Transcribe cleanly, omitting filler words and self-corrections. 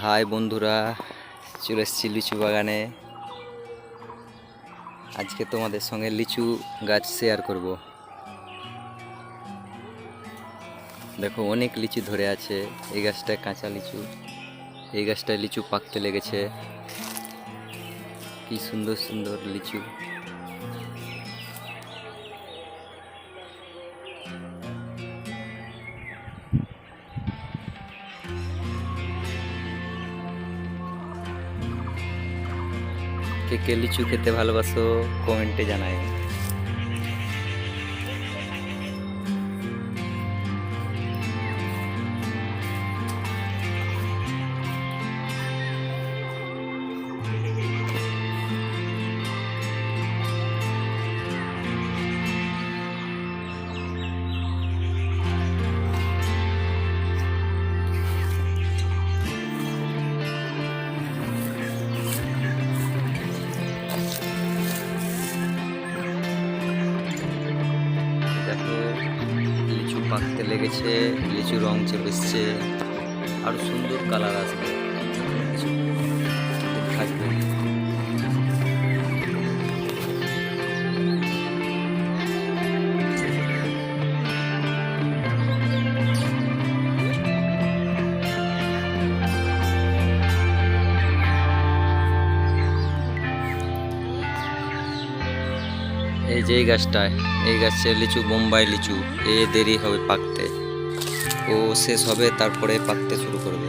High বন্ধুরা, চলে এসেছি লিচু বাগানে। আজকে তোমাদের সঙ্গে লিচু গাছ শেয়ার করব। দেখো অনেক লিচু ধরে আছে। এই গাছটায় কাঁচা লিচু, এই গাছটায় লিচু পাকতে লেগেছে। কি সুন্দর সুন্দর লিচু। কে কে লিচু খেতে ভালোবাসো কমেন্টে জানাই। দেখো লিচু পাকতে লেগেছে, লিচু রং চেপে এসছে, আরো সুন্দর কালার আসবে, কিছু থাকবে। এই যে এই গাছটায়, এই গাছে লিচু বোম্বাই লিচু, এ দেরি হবে পাকতে, ও শেষ হবে তারপরে পাকতে শুরু করবে।